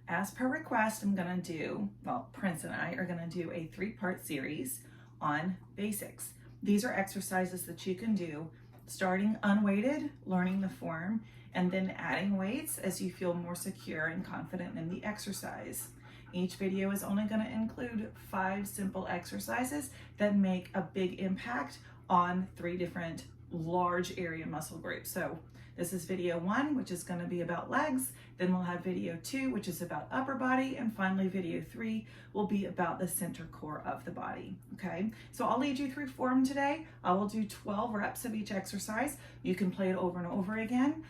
as per request, I'm gonna do, well, Prince and I are gonna do a 3-part series on basics. These are exercises that you can do starting unweighted, learning the form, and then adding weights as you feel more secure and confident in the exercise. Each video is only going to include 5 simple exercises that make a big impact on 3 different large area muscle groups. So this is video 1, which is going to be about legs. Then we'll have video 2, which is about upper body. And finally, video 3 will be about the center core of the body. Okay, so I'll lead you through form today. I will do 12 reps of each exercise. You can play it over and over again.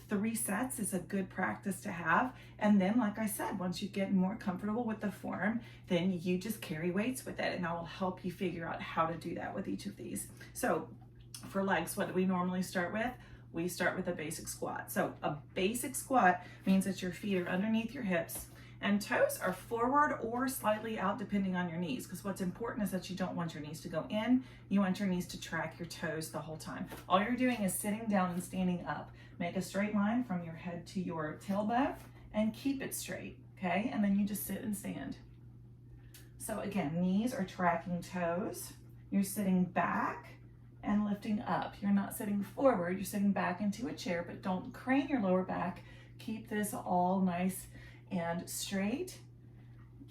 3 sets is a good practice to have. And then, like I said, once you get more comfortable with the form, then you just carry weights with it. And I will help you figure out how to do that with each of these. So for legs, what do we normally start with? We start with a basic squat. So a basic squat means that your feet are underneath your hips and toes are forward or slightly out depending on your knees, because what's important is that you don't want your knees to go in. You want your knees to track your toes the whole time. All you're doing is sitting down and standing up. Make a straight line from your head to your tailbone and keep it straight, okay? And then you just sit and stand. So again, knees are tracking toes. You're sitting back and lifting up. You're not sitting forward, you're sitting back into a chair, but don't crane your lower back. Keep this all nice and straight.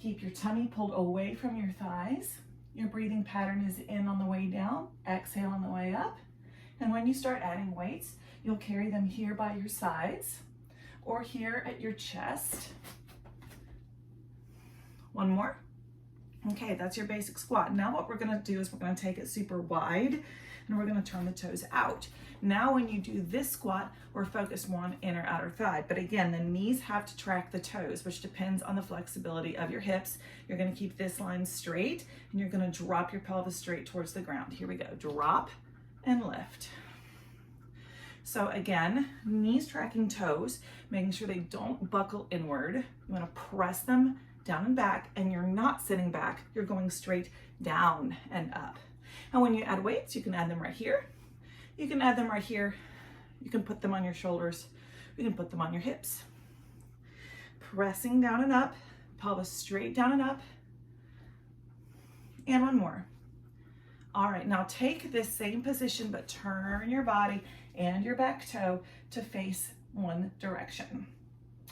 Keep your tummy pulled away from your thighs. Your breathing pattern is in on the way down, exhale on the way up. And when you start adding weights, you'll carry them here by your sides or here at your chest. One more. Okay, that's your basic squat. Now what we're gonna do is we're gonna take it super wide and we're gonna turn the toes out. Now when you do this squat, we're focused more on inner outer thigh. But again, the knees have to track the toes, which depends on the flexibility of your hips. You're gonna keep this line straight and you're gonna drop your pelvis straight towards the ground. Here we go, drop and lift. So again, knees tracking toes, making sure they don't buckle inward. You wanna press them down and back, and you're not sitting back, you're going straight down and up. And when you add weights, you can add them right here. You can add them right here. You can put them on your shoulders. You can put them on your hips. Pressing down and up, pelvis straight down and up. And one more. All right, now take this same position, but turn your body and your back toe to face one direction.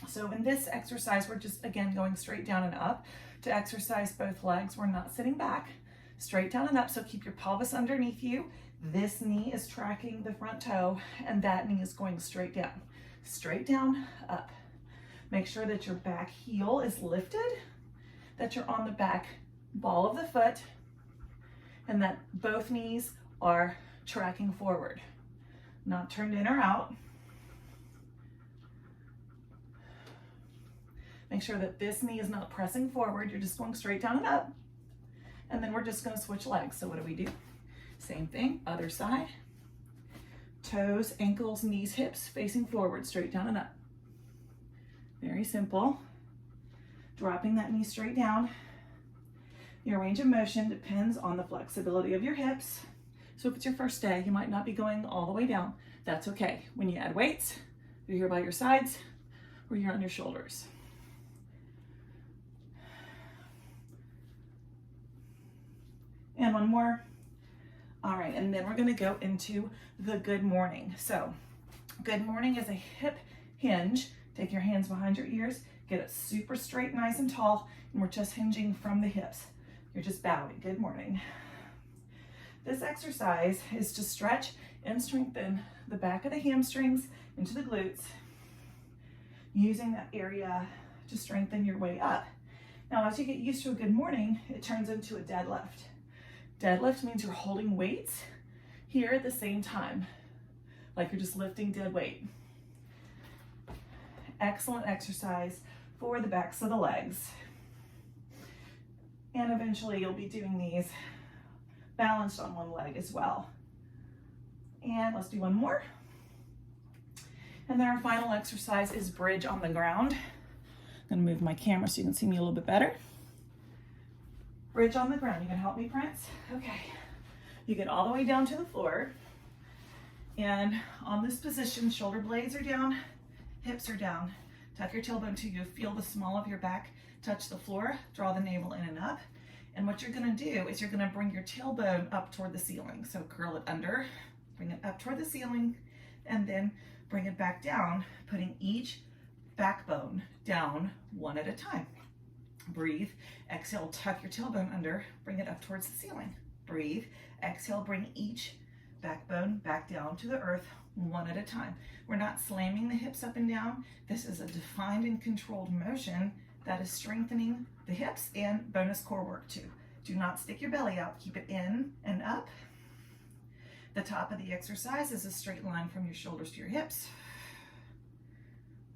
So in this exercise, we're just, again, going straight down and up. To exercise both legs, we're not sitting back, straight down and up. So keep your pelvis underneath you. This knee is tracking the front toe, and that knee is going straight down, up. Make sure that your back heel is lifted, that you're on the back ball of the foot, and that both knees are tracking forward, not turned in or out. Make sure that this knee is not pressing forward. You're just going straight down and up. And then we're just going to switch legs. So what do? Same thing, other side. Toes, ankles, knees, hips, facing forward, straight down and up. Very simple. Dropping that knee straight down. Your range of motion depends on the flexibility of your hips. So if it's your first day, you might not be going all the way down. That's okay. When you add weights, you're here by your sides or you're on your shoulders. And one more. All right, and then we're gonna go into the good morning. So good morning is a hip hinge. Take your hands behind your ears, get it super straight, nice and tall, and we're just hinging from the hips. You're just bowing, good morning. This exercise is to stretch and strengthen the back of the hamstrings into the glutes, using that area to strengthen your way up. Now, as you get used to a good morning, it turns into a deadlift. Deadlift means you're holding weights here at the same time, like you're just lifting dead weight. Excellent exercise for the backs of the legs. And eventually you'll be doing these balanced on one leg as well. And let's do one more. And then our final exercise is bridge on the ground. I'm gonna move my camera so you can see me a little bit better. Bridge on the ground. You can help me, Prince? Okay. You get all the way down to the floor. And on this position, shoulder blades are down, hips are down. Tuck your tailbone to you. Feel the small of your back touch the floor. Draw the navel in and up. And what you're going to do is you're going to bring your tailbone up toward the ceiling. So curl it under, bring it up toward the ceiling, and then bring it back down, putting each backbone down one at a time. Breathe. Exhale, tuck your tailbone under, bring it up towards the ceiling. Breathe. Exhale, bring each backbone back down to the earth one at a time. We're not slamming the hips up and down. This is a defined and controlled motion that is strengthening the hips and bonus core work too. Do not stick your belly out. Keep it in and up. The top of the exercise is a straight line from your shoulders to your hips,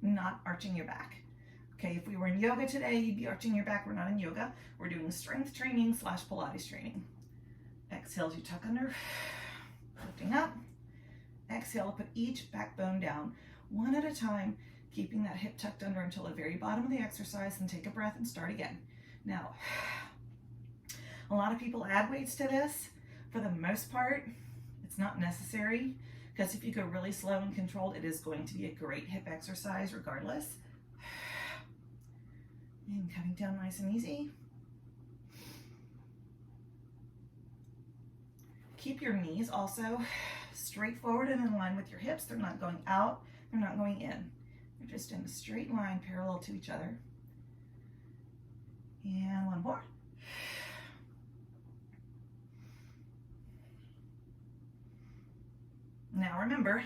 not arching your back. Okay, if we were in yoga today, you'd be arching your back. We're not in yoga. We're doing strength training / Pilates training. Exhale as you tuck under, lifting up. Exhale, put each backbone down one at a time, keeping that hip tucked under until the very bottom of the exercise, and take a breath and start again. Now, a lot of people add weights to this. For the most part, it's not necessary, because if you go really slow and controlled, it is going to be a great hip exercise regardless. And coming down nice and easy. Keep your knees also straight forward and in line with your hips. They're not going out, they're not going in. They're just in a straight line parallel to each other. And one more. Now remember,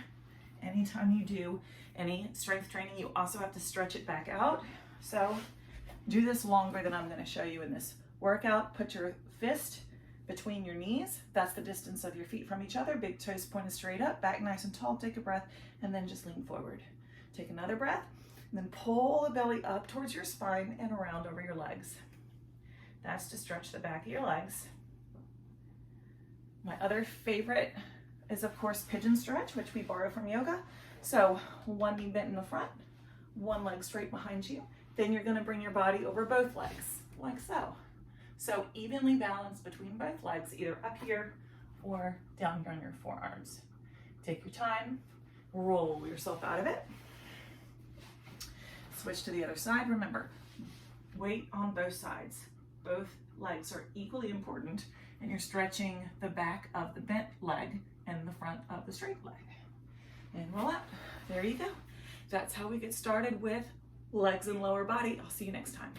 anytime you do any strength training, you also have to stretch it back out. So do this longer than I'm going to show you in this workout. Put your fist between your knees. That's the distance of your feet from each other. Big toes pointed straight up, back nice and tall. Take a breath, and then just lean forward. Take another breath, and then pull the belly up towards your spine and around over your legs. That's to stretch the back of your legs. My other favorite is, of course, pigeon stretch, which we borrow from yoga. So one knee bent in the front, one leg straight behind you. Then you're going to bring your body over both legs, like so. So evenly balanced between both legs, either up here or down here on your forearms. Take your time, roll yourself out of it. Switch to the other side. Remember, weight on both sides. Both legs are equally important, and you're stretching the back of the bent leg and the front of the straight leg. And roll out. There you go. That's how we get started with legs and lower body. I'll see you next time.